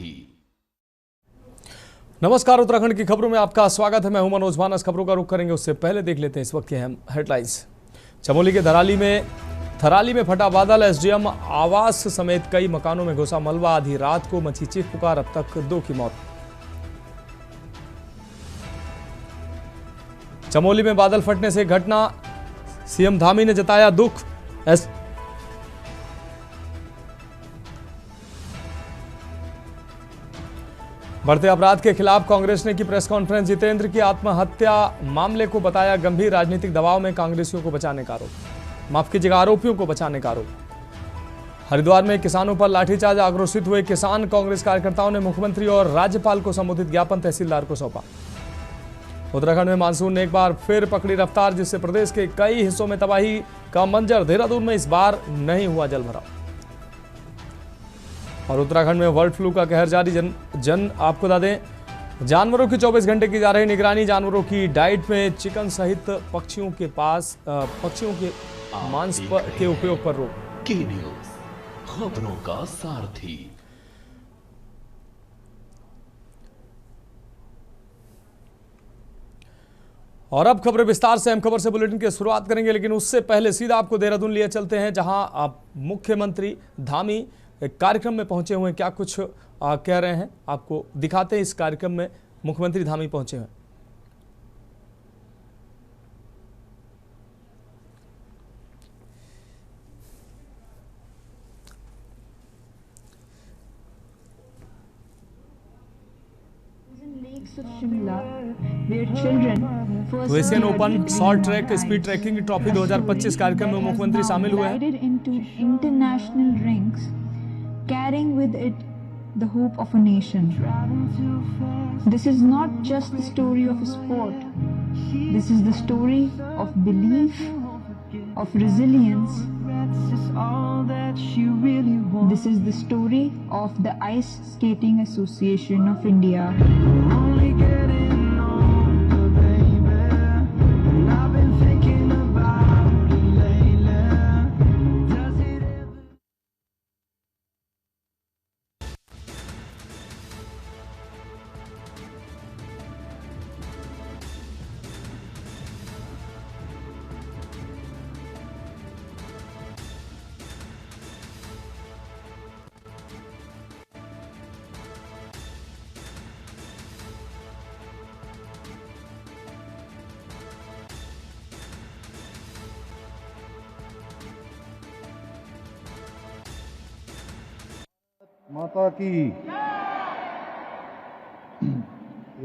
सारथी। नमस्कार, उत्तराखंड की खबरों में आपका स्वागत है। मैं हूं मनोज मानस। खबरों का रुख करेंगे उससे पहले देख लेते हैं इस वक्त के अहम हेडलाइंस। चमोली के थराली में फटा बादल, एसडीएम आवास समेत कई मकानों में घुसा मलबा, आधी रात को मची चीख पुकार, अब तक 2 की मौत। चमोली में बादल फटने से घटना, सीएम धामी ने जताया दुख। बढ़ते अपराध के खिलाफ कांग्रेस ने की प्रेस कॉन्फ्रेंस, जितेंद्र की आत्महत्या मामले को बताया गंभीर, राजनीतिक दबाव में कांग्रेसियों को बचाने का आरोप, माफ कीजिएगा आरोपियों को बचाने का आरोप। हरिद्वार में किसानों पर लाठीचार्ज, आक्रोशित हुए किसान, कांग्रेस कार्यकर्ताओं ने मुख्यमंत्री और राज्यपाल को संबोधित ज्ञापन तहसीलदार को सौंपा। उत्तराखंड में मानसून ने एक बार फिर पकड़ी रफ्तार, जिससे प्रदेश के कई हिस्सों में तबाही का मंजर। देहरादून में इस बार नहीं हुआ जलभराव। और उत्तराखंड में बर्ड फ्लू का कहर जारी, आपको बता दें, जानवरों की 24 घंटे की जा रही निगरानी। जानवरों की डाइट में चिकन सहित पक्षियों के मांस के उपयोग पर रोक। के न्यूज, खबरों का सारथी। और अब खबरें विस्तार से। हम खबर से बुलेटिन की शुरुआत करेंगे, लेकिन उससे पहले सीधा आपको देहरादून लिए चलते हैं, जहां आप मुख्यमंत्री धामी एक कार्यक्रम में पहुंचे हुए हैं। क्या कुछ कह रहे हैं आपको दिखाते हैं। इस कार्यक्रम में मुख्यमंत्री धामी पहुंचे हैं। तो Asian open short track speed Tracking Trophy 2025 कार्यक्रम में मुख्यमंत्री शामिल हुए हैं। Carrying with it the hope of a nation. This is not just the story of a sport. This is the story of belief, of resilience. This is the story of the Ice Skating Association of India. माता की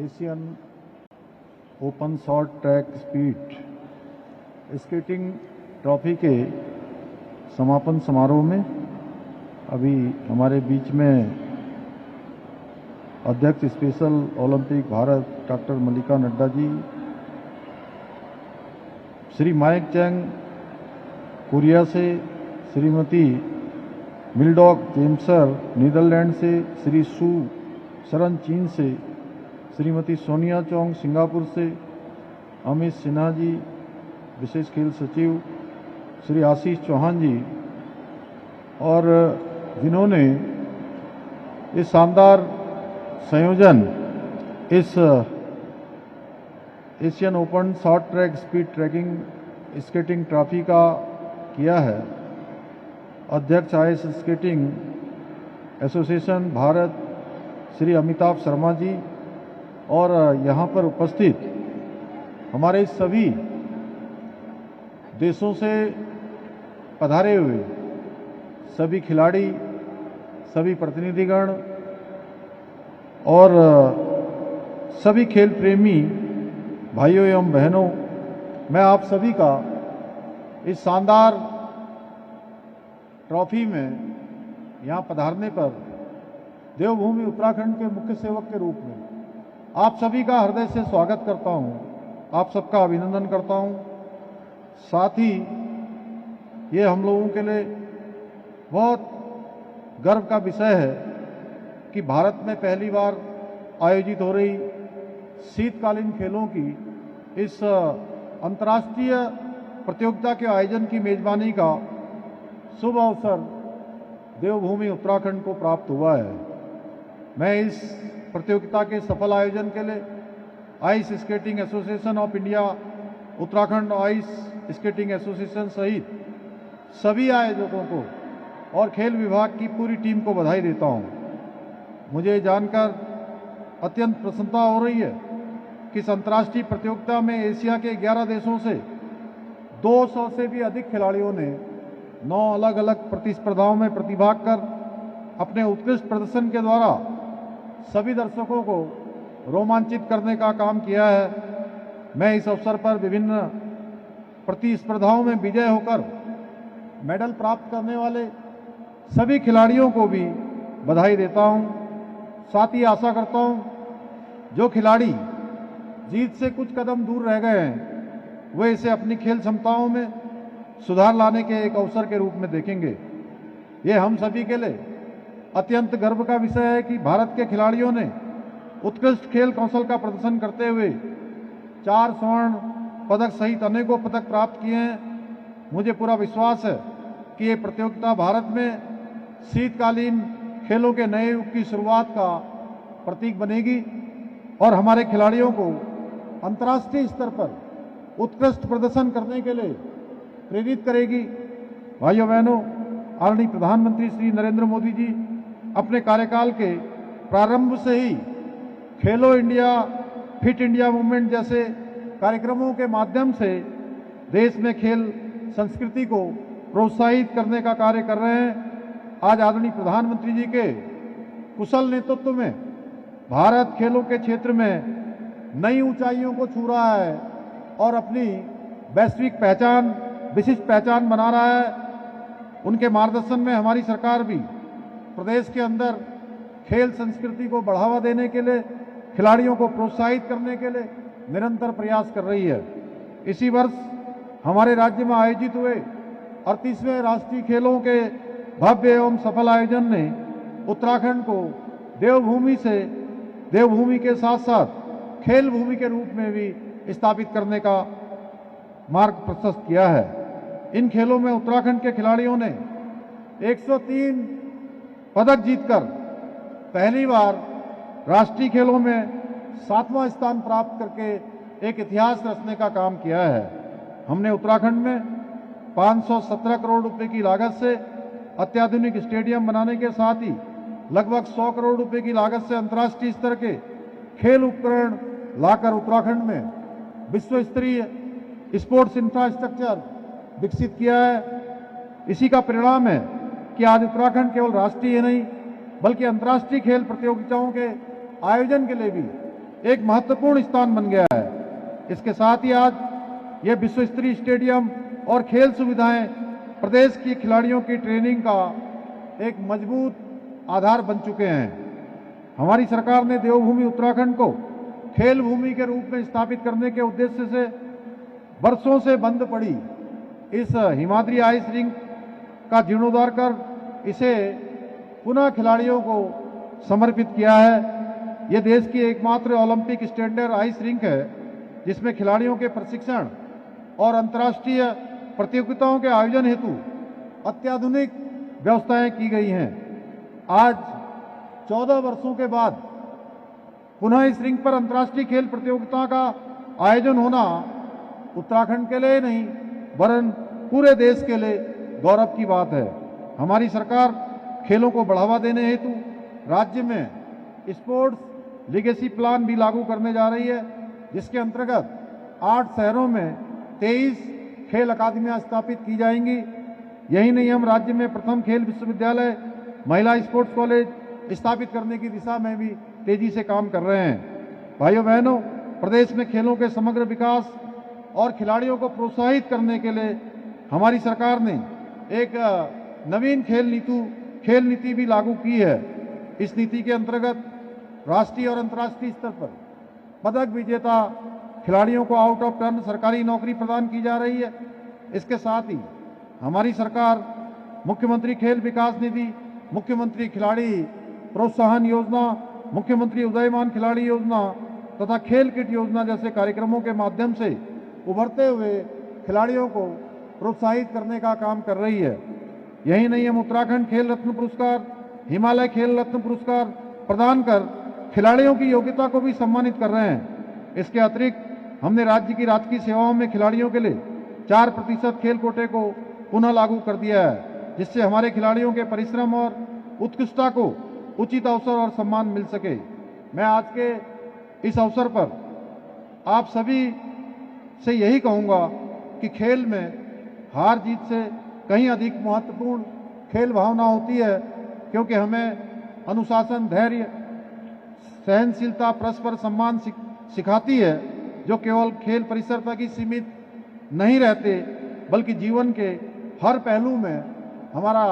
Asian open short track speed skating trophy के समापन समारोह में अभी हमारे बीच में अध्यक्ष स्पेशल ओलंपिक भारत डॉक्टर मल्लिका Nadda ji, Shri mic Chang Korea से, श्रीमती मिल्डॉक जेम्सर नीदरलैंड से, श्री सू शरण चीन से, श्रीमती सोनिया चोंग सिंगापुर से, अमित सिन्हा जी विशेष खेल सचिव, श्री आशीष चौहान जी, और जिन्होंने इस शानदार संयोजन इस Asian open short track speed tracking skating trophy का किया है। अध्यक्ष ice skating association Bharat Shri Amitabh Sharma ji, और यहाँ पर उपस्थित हमारे सभी देशों से पधारे हुए सभी खिलाड़ी, सभी प्रतिनिधिगण और सभी खेल प्रेमी भाइयों एवं बहनों, मैं आप सभी का इस शानदार ट्रॉफी में यहाँ पधारने पर देवभूमि उत्तराखंड के मुख्य सेवक के रूप में आप सभी का हृदय से स्वागत करता हूँ, आप सबका अभिनंदन करता हूँ। साथ ही ये हम लोगों के लिए बहुत गर्व का विषय है कि भारत में पहली बार आयोजित हो रही शीतकालीन खेलों की इस अंतर्राष्ट्रीय प्रतियोगिता के आयोजन की मेजबानी का शुभ अवसर देवभूमि उत्तराखंड को प्राप्त हुआ है। मैं इस प्रतियोगिता के सफल आयोजन के लिए ice skating association of India, Uttarakhand ice skating association सहित सभी आयोजकों को और खेल विभाग की पूरी टीम को बधाई देता हूं। मुझे जानकर अत्यंत प्रसन्नता हो रही है कि इस अंतर्राष्ट्रीय प्रतियोगिता में एशिया के 11 देशों से 200 से भी अधिक खिलाड़ियों ने 9 अलग अलग प्रतिस्पर्धाओं में प्रतिभाग कर अपने उत्कृष्ट प्रदर्शन के द्वारा सभी दर्शकों को रोमांचित करने का काम किया है। मैं इस अवसर पर विभिन्न प्रतिस्पर्धाओं में विजय होकर मेडल प्राप्त करने वाले सभी खिलाड़ियों को भी बधाई देता हूं। साथ ही आशा करता हूं जो खिलाड़ी जीत से कुछ कदम दूर रह गए हैं वे इसे अपनी खेल क्षमताओं में सुधार लाने के एक अवसर के रूप में देखेंगे। ये हम सभी के लिए अत्यंत गर्व का विषय है कि भारत के खिलाड़ियों ने उत्कृष्ट खेल कौशल का प्रदर्शन करते हुए 4 स्वर्ण पदक सहित अनेकों पदक प्राप्त किए हैं। मुझे पूरा विश्वास है कि ये प्रतियोगिता भारत में शीतकालीन खेलों के नए युग की शुरुआत का प्रतीक बनेगी और हमारे खिलाड़ियों को अंतर्राष्ट्रीय स्तर पर उत्कृष्ट प्रदर्शन करने के लिए प्रेरित करेगी। भाइयों बहनों, आदरणीय प्रधानमंत्री श्री नरेंद्र मोदी जी अपने कार्यकाल के प्रारंभ से ही खेलो इंडिया, फिट इंडिया मूवमेंट जैसे कार्यक्रमों के माध्यम से देश में खेल संस्कृति को प्रोत्साहित करने का कार्य कर रहे हैं। आज आदरणीय प्रधानमंत्री जी के कुशल नेतृत्व में भारत खेलों के क्षेत्र में नई ऊंचाइयों को छू रहा है और अपनी वैश्विक पहचान, विशिष्ट पहचान बना रहा है। उनके मार्गदर्शन में हमारी सरकार भी प्रदेश के अंदर खेल संस्कृति को बढ़ावा देने के लिए, खिलाड़ियों को प्रोत्साहित करने के लिए निरंतर प्रयास कर रही है। इसी वर्ष हमारे राज्य में आयोजित हुए 38वें राष्ट्रीय खेलों के भव्य एवं सफल आयोजन ने उत्तराखंड को देवभूमि के साथ साथ खेल भूमि के रूप में भी स्थापित करने का मार्ग प्रशस्त किया है। इन खेलों में उत्तराखंड के खिलाड़ियों ने 103 पदक जीतकर पहली बार राष्ट्रीय खेलों में 7वां स्थान प्राप्त करके एक इतिहास रचने का काम किया है। हमने उत्तराखंड में 517 करोड़ रुपए की लागत से अत्याधुनिक स्टेडियम बनाने के साथ ही लगभग 100 करोड़ रुपए की लागत से अंतर्राष्ट्रीय स्तर के खेल उपकरण लाकर उत्तराखंड में विश्व स्तरीय स्पोर्ट्स इंफ्रास्ट्रक्चर विकसित किया है। इसी का परिणाम है कि आज उत्तराखंड केवल राष्ट्रीय नहीं बल्कि अंतर्राष्ट्रीय खेल प्रतियोगिताओं के आयोजन के लिए भी एक महत्वपूर्ण स्थान बन गया है। इसके साथ ही आज यह विश्व स्तरीय स्टेडियम और खेल सुविधाएं प्रदेश की खिलाड़ियों की ट्रेनिंग का एक मजबूत आधार बन चुके हैं। हमारी सरकार ने देवभूमि उत्तराखंड को खेल भूमि के रूप में स्थापित करने के उद्देश्य से वर्षों से बंद पड़ी इस हिमाद्री आइस रिंक का जीर्णोद्धार कर इसे पुनः खिलाड़ियों को समर्पित किया है। यह देश की एकमात्र ओलंपिक स्टैंडर्ड आइस रिंक है जिसमें खिलाड़ियों के प्रशिक्षण और अंतर्राष्ट्रीय प्रतियोगिताओं के आयोजन हेतु अत्याधुनिक व्यवस्थाएं की गई हैं। आज 14 वर्षों के बाद पुनः इस रिंक पर अंतर्राष्ट्रीय खेल प्रतियोगिता का आयोजन होना उत्तराखंड के लिए नहीं वरन पूरे देश के लिए गौरव की बात है। हमारी सरकार खेलों को बढ़ावा देने हेतु राज्य में स्पोर्ट्स लीगेसी प्लान भी लागू करने जा रही है, जिसके अंतर्गत 8 शहरों में 23 खेल अकादमियां स्थापित की जाएंगी। यही नहीं, हम राज्य में प्रथम खेल विश्वविद्यालय, महिला स्पोर्ट्स कॉलेज स्थापित करने की दिशा में भी तेजी से काम कर रहे हैं। भाइयों बहनों, प्रदेश में खेलों के समग्र विकास और खिलाड़ियों को प्रोत्साहित करने के लिए हमारी सरकार ने एक नवीन खेल नीति भी लागू की है। इस नीति के अंतर्गत राष्ट्रीय और अंतर्राष्ट्रीय स्तर पर पदक विजेता खिलाड़ियों को आउट ऑफ टर्न सरकारी नौकरी प्रदान की जा रही है। इसके साथ ही हमारी सरकार मुख्यमंत्री खेल विकास निधि, मुख्यमंत्री खिलाड़ी प्रोत्साहन योजना, मुख्यमंत्री उदयमान खिलाड़ी योजना तथा खेल किट योजना जैसे कार्यक्रमों के माध्यम से उभरते हुए खिलाड़ियों को प्रोत्साहित करने का काम कर रही है। यही नहीं, हम उत्तराखंड खेल रत्न पुरस्कार, हिमालय खेल रत्न पुरस्कार, प्रदान कर खिलाड़ियों की योग्यता को भी सम्मानित कर रहे हैं। इसके अतिरिक्त हमने राज्य की राजकीय सेवाओं में खिलाड़ियों के लिए 4% खेल कोटे को पुनः लागू कर दिया है, जिससे हमारे खिलाड़ियों के परिश्रम और उत्कृष्टता को उचित अवसर और सम्मान मिल सके। मैं आज के इस अवसर पर आप सभी से यही कहूँगा कि खेल में हार जीत से कहीं अधिक महत्वपूर्ण खेल भावना होती है, क्योंकि हमें अनुशासन, धैर्य, सहनशीलता, परस्पर सम्मान सिखाती है, जो केवल खेल परिसर तक ही सीमित नहीं रहते बल्कि जीवन के हर पहलू में हमारा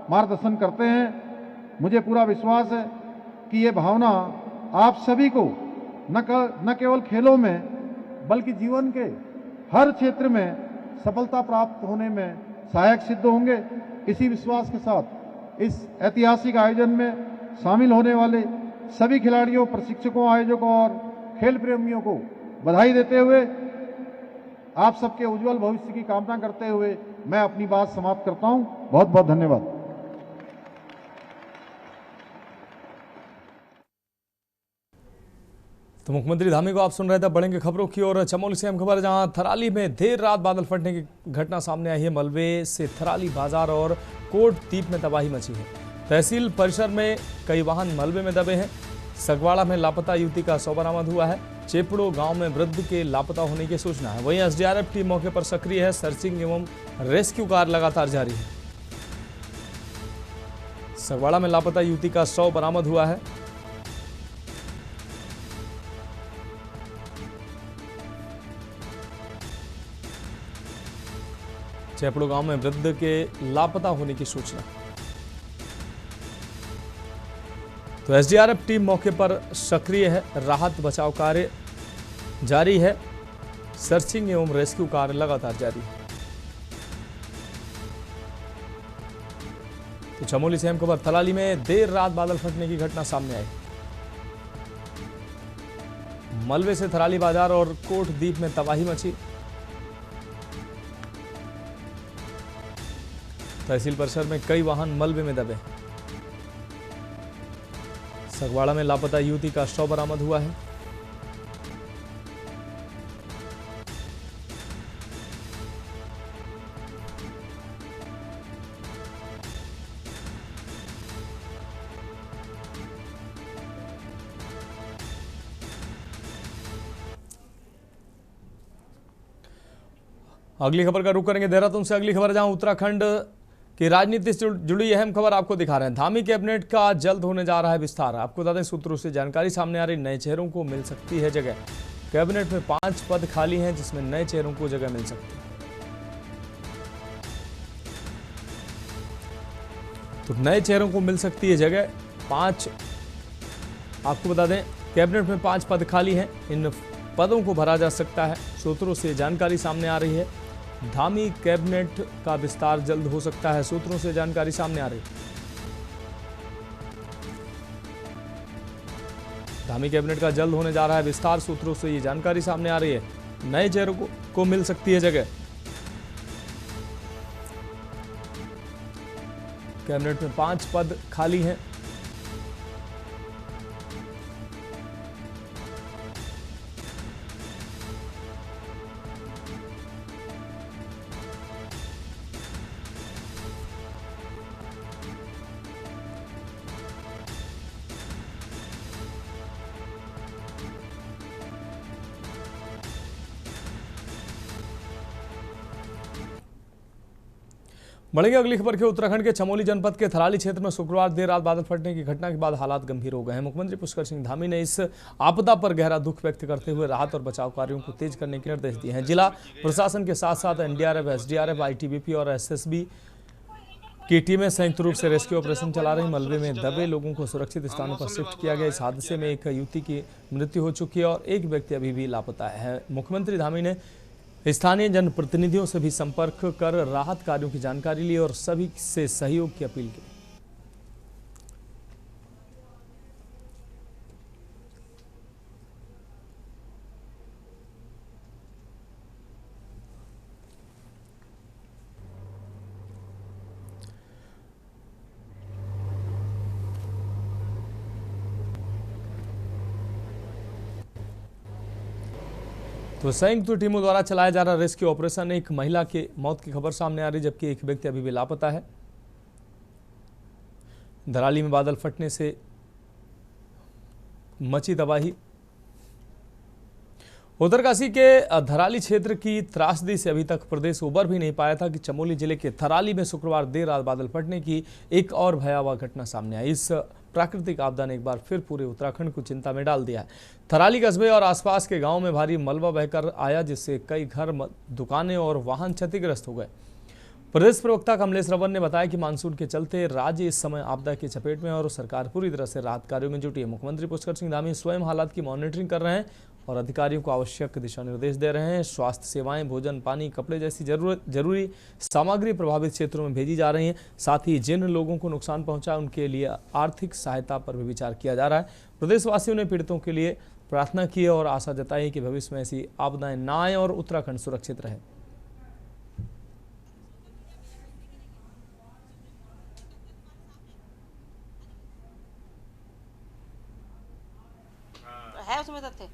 मार्गदर्शन करते हैं। मुझे पूरा विश्वास है कि ये भावना आप सभी को न केवल खेलों में बल्कि जीवन के हर क्षेत्र में सफलता प्राप्त होने में सहायक सिद्ध होंगे। इसी विश्वास के साथ इस ऐतिहासिक आयोजन में शामिल होने वाले सभी खिलाड़ियों, प्रशिक्षकों, आयोजकों और खेल प्रेमियों को बधाई देते हुए आप सबके उज्जवल भविष्य की कामना करते हुए मैं अपनी बात समाप्त करता हूं। बहुत बहुत धन्यवाद। तो मुख्यमंत्री धामी को आप सुन रहे थे। बढ़ेंगे खबरों की ओर। चमोली से अहम खबर, जहां थराली में देर रात बादल फटने की घटना सामने आई है। मलबे से थराली बाजार और कोट द्वीप में तबाही मची है। तहसील परिसर में कई वाहन मलबे में दबे हैं। सगवाड़ा में लापता युवती का शव बरामद हुआ है। चेपड़ो गांव में वृद्ध के लापता होने की सूचना है। वहीं एसडीआरएफ टीम मौके पर सक्रिय है। सर्चिंग एवं रेस्क्यू कार्य लगातार जारी है। सगवाड़ा में लापता युवती का शव बरामद हुआ है। चेपड़ो गांव में वृद्ध के लापता होने की सूचना। तो एसडीआरएफ टीम मौके पर सक्रिय है। राहत बचाव कार्य जारी है। सर्चिंग एवं रेस्क्यू कार्य लगातार जारी है। तो चमोली से अहम खबर, थराली में देर रात बादल फटने की घटना सामने आई। मलबे से थराली बाजार और कोट द्वीप में तबाही मची। तहसील परिसर में कई वाहन मलबे में दबे। सगवाड़ा में लापता युवती का शव बरामद हुआ है। अगली खबर का रुख करेंगे देहरादून से। अगली खबर, जहां उत्तराखंड की राजनीति से जुड़ी अहम खबर आपको दिखा रहे हैं। धामी कैबिनेट का जल्द होने जा रहा है विस्तार। आपको बता दें, सूत्रों से जानकारी सामने आ रही, नए चेहरों को मिल सकती है जगह। कैबिनेट में 5 पद खाली हैं, जिसमें नए चेहरों को जगह मिल सकती है। तो नए चेहरों को मिल सकती है जगह। 5, आपको बता दें, कैबिनेट में 5 पद खाली हैं। इन पदों को भरा जा सकता है। सूत्रों से जानकारी सामने आ रही है। धामी कैबिनेट का विस्तार जल्द हो सकता है, सूत्रों से जानकारी सामने आ रही है। धामी कैबिनेट का जल्द होने जा रहा है विस्तार, सूत्रों से ये जानकारी सामने आ रही है। नए चेहरों को मिल सकती है जगह। कैबिनेट में 5 पद खाली हैं। बढ़ेंगे अगली खबर के। उत्तराखंड के चमोली जनपद के थराली क्षेत्र में शुक्रवार देर रात बादल फटने की घटना के बाद हालात गंभीर हो गए हैं। मुख्यमंत्री पुष्कर सिंह धामी ने इस आपदा पर गहरा दुख व्यक्त करते हुए राहत और बचाव कार्यों को तेज करने के निर्देश दिए हैं। जिला प्रशासन के साथ साथ एनडीआरएफ, एसडीआरएफ, आईटीबीपी और एसएसबी की टीमें संयुक्त रूप से रेस्क्यू ऑपरेशन चला रही। मलबे में दबे लोगों को सुरक्षित स्थानों पर शिफ्ट किया गया। इस हादसे में एक युवती की मृत्यु हो चुकी है और एक व्यक्ति अभी भी लापता है। मुख्यमंत्री धामी ने स्थानीय जनप्रतिनिधियों से भी संपर्क कर राहत कार्यों की जानकारी ली और सभी से सहयोग की अपील की। तो संयुक्त टीमों द्वारा चलाया जा रहा रेस्क्यू ऑपरेशन, एक महिला की मौत की खबर सामने आ रही, जबकि एक व्यक्ति अभी भी लापता है। धराली में बादल फटने से मची तबाही। उत्तरकाशी के धराली क्षेत्र की त्रासदी से अभी तक प्रदेश उबर भी नहीं पाया था कि चमोली जिले के थराली में शुक्रवार देर रात बादल फटने की एक और भयावह घटना सामने आई। इस प्राकृतिक आपदा ने एक बार फिर पूरे उत्तराखंड को चिंता में डाल दिया है। थराली कस्बे और आसपास के गांवों में भारी मलबा बहकर आया, जिससे कई घर, दुकानें और वाहन क्षतिग्रस्त हो गए। प्रदेश प्रवक्ता कमलेश रवन ने बताया कि मानसून के चलते राज्य इस समय आपदा की चपेट में है और सरकार पूरी तरह से राहत कार्यों में जुटी है। मुख्यमंत्री पुष्कर सिंह धामी स्वयं हालात की मॉनिटरिंग कर रहे हैं और अधिकारियों को आवश्यक दिशा निर्देश दे रहे हैं। स्वास्थ्य सेवाएं, भोजन, पानी, कपड़े जैसी जरूरी सामग्री प्रभावित क्षेत्रों में भेजी जा रही हैं। साथ ही जिन लोगों को नुकसान पहुंचा उनके लिए आर्थिक सहायता पर भी विचार किया जा रहा है। प्रदेशवासियों ने पीड़ितों के लिए प्रार्थना की है और आशा जताई कि भविष्य में ऐसी आपदाएं न आए और उत्तराखंड सुरक्षित रहे। है उसमें तथ्य।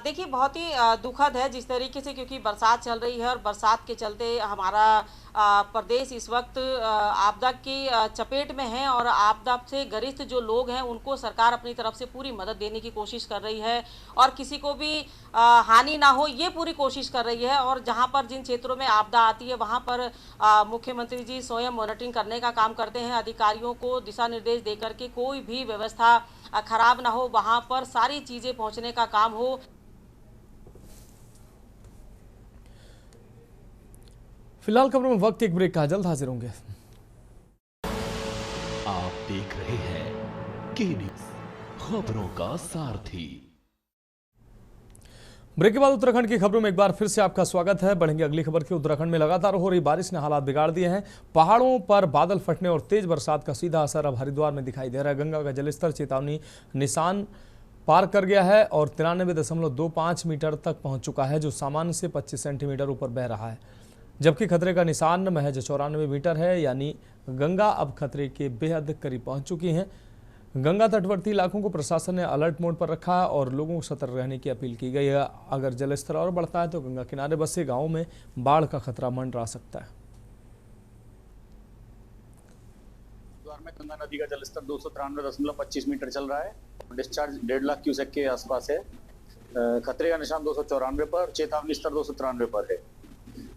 देखिए, बहुत ही दुखद है जिस तरीके से, क्योंकि बरसात चल रही है और बरसात के चलते हमारा प्रदेश इस वक्त आपदा की चपेट में है और आपदा से ग्रस्त जो लोग हैं उनको सरकार अपनी तरफ से पूरी मदद देने की कोशिश कर रही है और किसी को भी हानि ना हो ये पूरी कोशिश कर रही है। और जहां पर जिन क्षेत्रों में आपदा आती है वहां पर मुख्यमंत्री जी स्वयं मॉनिटरिंग करने का काम करते हैं, अधिकारियों को दिशा निर्देश देकर के कोई भी व्यवस्था खराब ना हो, वहां पर सारी चीजें पहुंचने का काम हो। फिलहाल खबरों में वक्त एक ब्रेक का, जल्द हाजिर होंगे। आप देख रहे हैं के न्यूज़, खबरों का सारथी। ब्रेक के बाद उत्तराखंड की खबरों में एक बार फिर से आपका स्वागत है। बढ़ेंगे अगली खबर की। उत्तराखंड में लगातार हो रही बारिश ने हालात बिगाड़ दिए हैं। पहाड़ों पर बादल फटने और तेज बरसात का सीधा असर अब हरिद्वार में दिखाई दे रहा है। गंगा का जलस्तर चेतावनी निशान पार कर गया है और 93.25 मीटर तक पहुंच चुका है, जो सामान्य से 25 सेंटीमीटर ऊपर बह रहा है, जबकि खतरे का निशान महज 94 मीटर है। यानी गंगा अब खतरे के बेहद करीब पहुंच चुकी है। गंगा तटवर्ती इलाकों को प्रशासन ने अलर्ट मोड पर रखा है और लोगों को सतर्क रहने की अपील की गई है। अगर जलस्तर और बढ़ता है तो गंगा किनारे बसे गांवों में बाढ़ का खतरा मंडरा सकता है। हरिद्वार में गंगा नदी का जलस्तर 293.25 मीटर चल रहा है। डिस्चार्ज 1.5 लाख क्यूसेक के आसपास है। खतरे का निशान 294 पर, चेतावनी स्तर 293 पर है।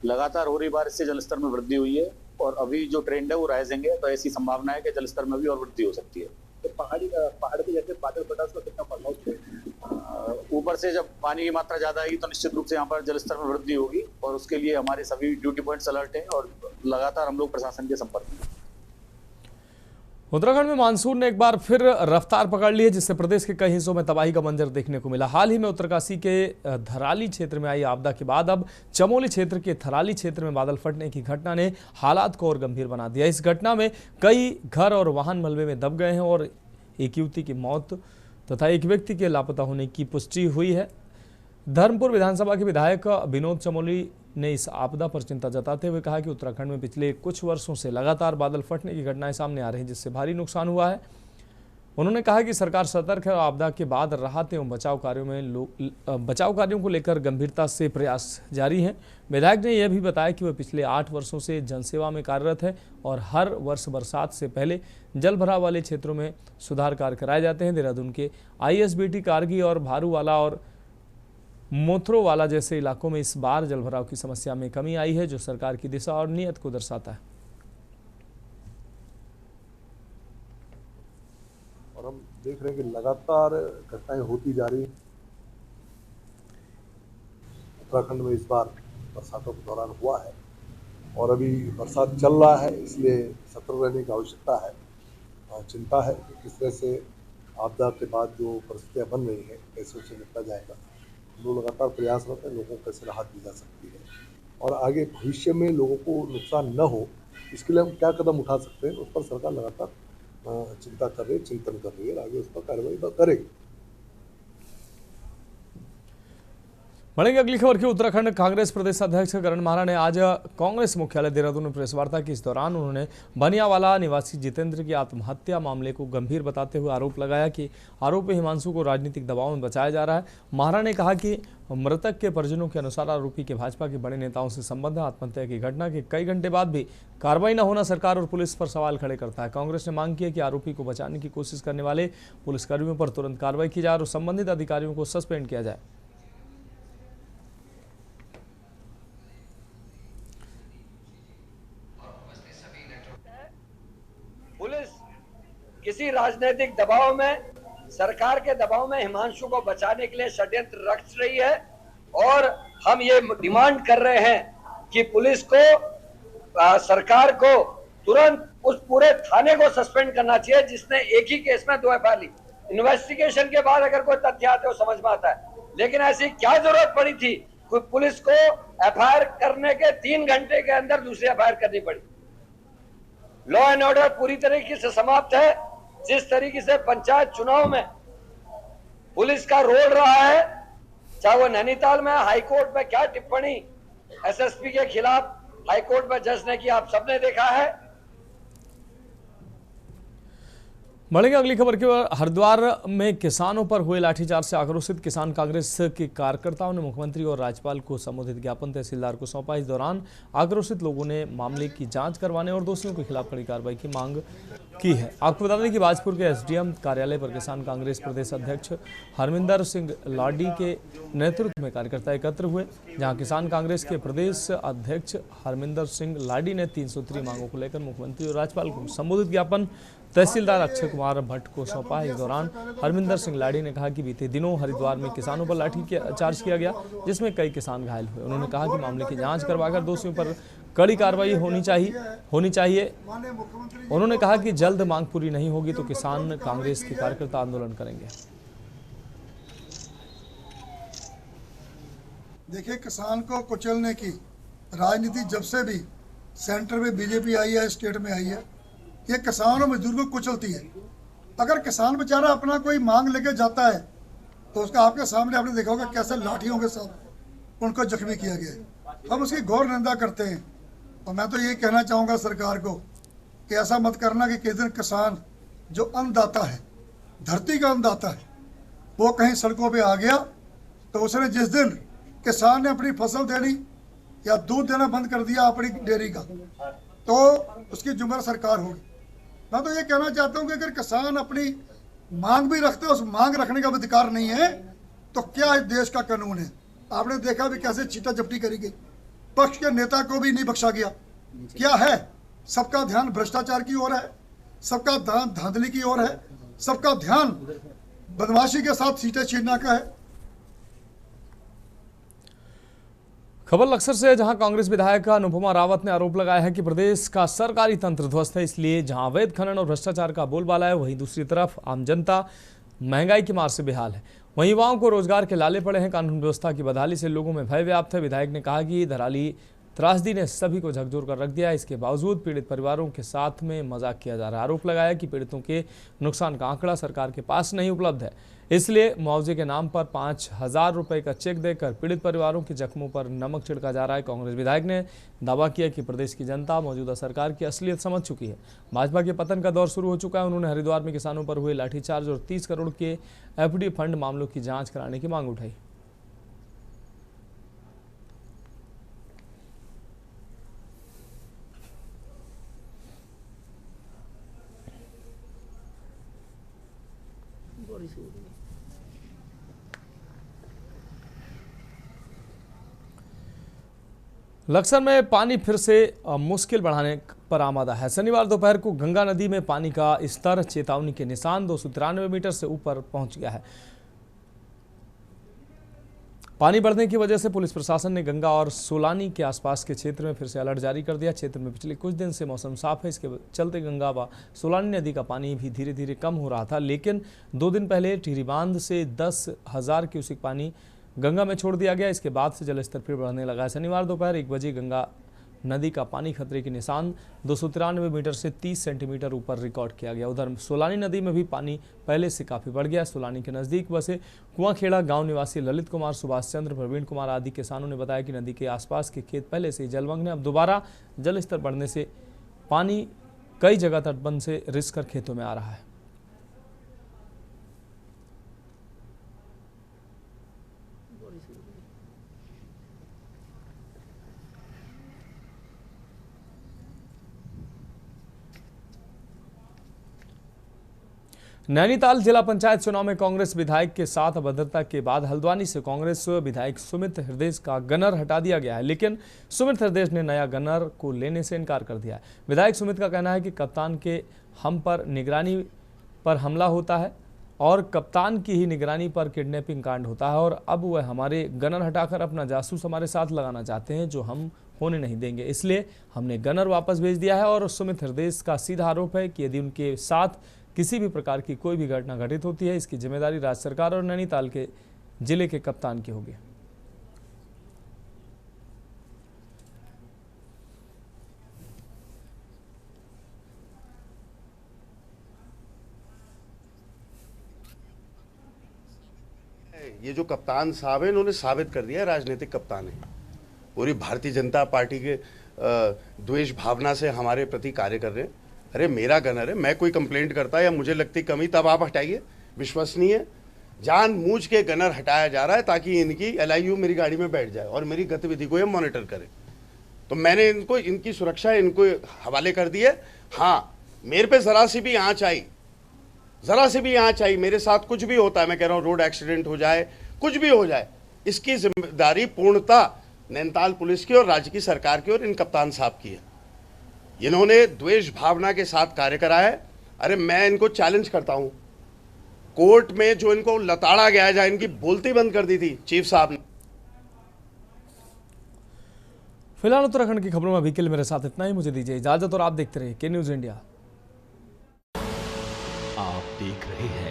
लगातार हो रही बारिश से जलस्तर में वृद्धि हुई है और अभी जो ट्रेंड है वो राइजिंग है, तो ऐसी संभावना है कि जलस्तर में भी और वृद्धि हो सकती है। तो पहाड़ पे जैसे बादल फटा उसका कितना प्रभाव? ऊपर से जब पानी की मात्रा ज्यादा आएगी तो निश्चित रूप से यहाँ पर जलस्तर में वृद्धि होगी और उसके लिए हमारे सभी ड्यूटी पॉइंट्स अलर्ट हैं और लगातार हम लोग प्रशासन के संपर्क में। उत्तराखंड में मानसून ने एक बार फिर रफ्तार पकड़ ली है, जिससे प्रदेश के कई हिस्सों में तबाही का मंजर देखने को मिला। हाल ही में उत्तरकाशी के धराली क्षेत्र में आई आपदा के बाद अब चमोली क्षेत्र के थराली क्षेत्र में बादल फटने की घटना ने हालात को और गंभीर बना दिया। इस घटना में कई घर और वाहन मलबे में दब गए हैं और एक युवती की मौत तथा एक व्यक्ति के लापता होने की पुष्टि हुई है। धर्मपुर विधानसभा के विधायक विनोद चमोली ने इस आपदा पर चिंता जताते हुए कहा कि उत्तराखंड में पिछले कुछ वर्षों से लगातार बादल फटने की घटनाएं सामने आ रही हैं, जिससे भारी नुकसान हुआ है। उन्होंने कहा कि सरकार सतर्क है और आपदा के बाद राहत एवं बचाव कार्यों को लेकर गंभीरता से प्रयास जारी हैं। विधायक ने यह भी बताया कि वह पिछले 8 वर्षों से जनसेवा में कार्यरत है और हर वर्ष बरसात से पहले जल भराव वाले क्षेत्रों में सुधार कार्य कराए जाते हैं। देहरादून के ISBT कारगी और भारूवाला और मोथरोवाला जैसे इलाकों में इस बार जलभराव की समस्या में कमी आई है, जो सरकार की दिशा और नीयत को दर्शाता है। और हम देख रहे हैं कि लगातार घटनाएं होती जा रही हैं। उत्तराखंड में इस बार बरसातों के दौरान हुआ है और अभी बरसात चल रहा है, इसलिए सतर्क रहने की आवश्यकता है। चिंता है कि किस तरह से आपदा के बाद जो परिस्थितियां बन रही हैं कैसे उससे निपटा जाएगा। लोग लगातार प्रयासरत हैं, लोगों को कैसे राहत दी जा सकती है और आगे भविष्य में लोगों को नुकसान न हो इसके लिए हम क्या कदम उठा सकते हैं, उस पर सरकार लगातार चिंता कर रही है, चिंतन कर रही है और आगे उस पर कार्रवाई करेगी। बढ़ेंगे अगली खबर की। उत्तराखंड कांग्रेस प्रदेश अध्यक्ष करण माहरा ने आज कांग्रेस मुख्यालय देहरादून में प्रेस वार्ता की। इस दौरान उन्होंने बनियावाला निवासी जितेंद्र की आत्महत्या मामले को गंभीर बताते हुए आरोप लगाया कि आरोपी हिमांशु को राजनीतिक दबाव में बचाया जा रहा है। माहरा ने कहा कि मृतक के परिजनों के अनुसार आरोपी के भाजपा के बड़े नेताओं से संबंध है। आत्महत्या की घटना के कई घंटे बाद भी कार्रवाई न होना सरकार और पुलिस पर सवाल खड़े करता है। कांग्रेस ने मांग की है कि आरोपी को बचाने की कोशिश करने वाले पुलिसकर्मियों पर तुरंत कार्रवाई की जाए और संबंधित अधिकारियों को सस्पेंड किया जाए। पुलिस किसी राजनीतिक दबाव में, सरकार के दबाव में हिमांशु को बचाने के लिए षड्यंत्र रच रही है और हम ये डिमांड कर रहे हैं कि पुलिस को, सरकार को तुरंत उस पूरे थाने को सस्पेंड करना चाहिए जिसने एक ही केस में 2 एफआईआर ली। इन्वेस्टिगेशन के बाद अगर कोई तथ्य आते हो समझ में आता है, लेकिन ऐसी क्या जरूरत पड़ी थी कोई पुलिस को एफआईआर करने के 3 घंटे के अंदर दूसरी एफआईआर करनी पड़ी। लॉ एंड ऑर्डर पूरी तरीके से समाप्त है। जिस तरीके से पंचायत चुनाव में पुलिस का रोल रहा है, चाहे वो नैनीताल में हाईकोर्ट में क्या टिप्पणी एसएसपी के खिलाफ हाईकोर्ट में जज ने की, आप सबने देखा है। बढ़ेंगे अगली खबर की ओर। हरिद्वार में किसानों पर हुए लाठीचार्ज से आक्रोशित किसान कांग्रेस के कार्यकर्ताओं ने मुख्यमंत्री और राज्यपाल को संबोधित ज्ञापन तहसीलदार को सौंपा। इस दौरान आक्रोशित लोगों ने मामले की जांच करवाने और दोषियों के खिलाफ कड़ी कार्रवाई की मांग की है। आपको बता दें कि बाजपुर के एसडीएम कार्यालय पर किसान कांग्रेस प्रदेश अध्यक्ष हरमिंदर सिंह लाडी के नेतृत्व में कार्यकर्ता एकत्र हुए, जहां किसान कांग्रेस के प्रदेश अध्यक्ष हरमिंदर सिंह लाडी ने 303 मांगों को लेकर मुख्यमंत्री और राज्यपाल को संबोधित ज्ञापन तहसीलदार अक्षय कुमार भट्ट को सौंपा। इस दौरान हरमिंदर सिंह लाडी ने कहा कि बीते दिनों हरिद्वार में किसानों पर लाठीचार्ज किया गया, जिसमें कई किसान घायल हुए। उन्होंने कहा कि मामले की जांच करवाकर दोषियों पर कड़ी कार्रवाई होनी चाहिए। उन्होंने कहा कि जल्द मांग पूरी नहीं होगी तो किसान कांग्रेस के कार्यकर्ता आंदोलन करेंगे। देखिए, किसान को कुचलने की राजनीति जब से भी सेंटर में बीजेपी आई है, स्टेट में आई है, ये किसान और मजदूर को कुचलती है। अगर किसान बेचारा अपना कोई मांग लेके जाता है तो उसका आपके सामने आपने देखा होगा कैसे लाठियों के साथ उनको जख्मी किया गया है। हम उसकी घोर निंदा करते हैं और मैं तो ये कहना चाहूँगा सरकार को कि ऐसा मत करना कि किस दिन किसान जो अन्नदाता है, धरती का अन्नदाता है, वो कहीं सड़कों पर आ गया तो उसने जिस दिन किसान ने अपनी फसल देनी या दूध देना बंद कर दिया अपनी डेयरी का, तो उसकी जिम्मेदार सरकार होगी। मैं तो ये कहना चाहता हूँ कि अगर किसान अपनी मांग भी रखते हैं, उस मांग रखने का अधिकार नहीं है तो क्या इस देश का कानून है? आपने देखा भी कैसे चीटा चपटी करी गई, पक्ष के नेता को भी नहीं बख्शा गया। क्या है? सबका ध्यान भ्रष्टाचार की ओर है, सबका ध्यान धांधली की ओर है, सबका ध्यान बदमाशी के साथ सीटें छीनने का है। खबर लक्सर से, जहां कांग्रेस विधायक अनुपमा रावत ने आरोप लगाया है कि प्रदेश का सरकारी तंत्र ध्वस्त है, इसलिए जहां अवैध खनन और भ्रष्टाचार का बोलबाला है, वहीं दूसरी तरफ आम जनता महंगाई की मार से बेहाल है। वहीं युवाओं को रोजगार के लाले पड़े हैं। कानून व्यवस्था की बदहाली से लोगों में भय व्याप्त है। विधायक ने कहा कि धराली त्रासदी ने सभी को झकझोर कर रख दिया है। इसके बावजूद पीड़ित परिवारों के साथ में मजाक किया जा रहा है। आरोप लगाया कि पीड़ितों के नुकसान का आंकड़ा सरकार के पास नहीं उपलब्ध है, इसलिए मुआवजे के नाम पर 5,000 रुपए का चेक देकर पीड़ित परिवारों के जख्मों पर नमक छिड़का जा रहा है। कांग्रेस विधायक ने दावा किया कि प्रदेश की जनता मौजूदा सरकार की असलियत समझ चुकी है। भाजपा के पतन का दौर शुरू हो चुका है। उन्होंने हरिद्वार में किसानों पर हुए लाठीचार्ज और 30 करोड़ के एफडी फंड मामलों की जांच कराने की मांग उठाई। लक्सर में पानी फिर से मुश्किल बढ़ाने पर आमादा है। शनिवार दोपहर को गंगा नदी में पानी का स्तर चेतावनी के निशान 293 मीटर से ऊपर पहुंच गया है। पानी बढ़ने की वजह से पुलिस प्रशासन ने गंगा और सोलानी के आसपास के क्षेत्र में फिर से अलर्ट जारी कर दिया। क्षेत्र में पिछले कुछ दिन से मौसम साफ है, इसके चलते गंगा व सोलानी नदी का पानी भी धीरे धीरे कम हो रहा था, लेकिन 2 दिन पहले टिहरी बांध से 10,000 क्यूसेक पानी गंगा में छोड़ दिया गया। इसके बाद से जलस्तर फिर बढ़ने लगा है। शनिवार दोपहर 1 बजे गंगा नदी का पानी खतरे के निशान 293 मीटर से 30 सेंटीमीटर ऊपर रिकॉर्ड किया गया। उधर सोलानी नदी में भी पानी पहले से काफ़ी बढ़ गया। सोलानी के नज़दीक बसे कुआंखेड़ा गांव निवासी ललित कुमार, सुभाष चंद्र, प्रवीण कुमार आदि किसानों ने बताया कि नदी के आसपास के खेत पहले से ही जलमग्न है। अब दोबारा जल स्तर बढ़ने से पानी कई जगह तटबंध से रिसकर खेतों में आ रहा है। नैनीताल जिला पंचायत चुनाव में कांग्रेस विधायक के साथ अभद्रता के बाद हल्द्वानी से कांग्रेस विधायक सुमित हृदय का गनर हटा दिया गया है, लेकिन सुमित हृदय ने नया गनर को लेने से इनकार कर दिया है। विधायक सुमित का कहना है कि कप्तान के हम पर निगरानी पर हमला होता है और कप्तान की ही निगरानी पर किडनैपिंग कांड होता है और अब वह हमारे गनर हटाकर अपना जासूस हमारे साथ लगाना चाहते हैं, जो हम होने नहीं देंगे। इसलिए हमने गनर वापस भेज दिया है और सुमित हृदय का सीधा आरोप है कि यदि उनके साथ किसी भी प्रकार की कोई भी घटना घटित होती है, इसकी जिम्मेदारी राज्य सरकार और नैनीताल के जिले के कप्तान की होगी। ये जो कप्तान साहब है, इन्होंने साबित कर दिया राजनीतिक कप्तान है। पूरी भारतीय जनता पार्टी के द्वेष भावना से हमारे प्रति कार्य कर रहे हैं। अरे मेरा गनर है, मैं कोई कंप्लेंट करता या मुझे लगती कमी तब आप हटाइए। विश्वसनीय जानबूझ के गनर हटाया जा रहा है ताकि इनकी LIU मेरी गाड़ी में बैठ जाए और मेरी गतिविधि को ये मॉनिटर करे। तो मैंने इनको इनकी सुरक्षा इनको हवाले कर दी है। हाँ, मेरे पे जरा सी भी आँच आई, मेरे साथ कुछ भी होता है, मैं कह रहा हूँ रोड एक्सीडेंट हो जाए, कुछ भी हो जाए, इसकी जिम्मेदारी पूर्णतः नैनीताल पुलिस की और राज्य की सरकार की और इन कप्तान साहब की है। इन्होंने द्वेष भावना के साथ कार्य करा है। अरे मैं इनको चैलेंज करता हूं, कोर्ट में जो इनको लताड़ा गया है, जहां इनकी बोलती बंद कर दी थी चीफ साहब ने। फिलहाल उत्तराखंड की खबरों में अभी के लिए मेरे साथ इतना ही। मुझे दीजिए इजाजत और आप देखते रहिए के न्यूज इंडिया। आप देख रहे हैं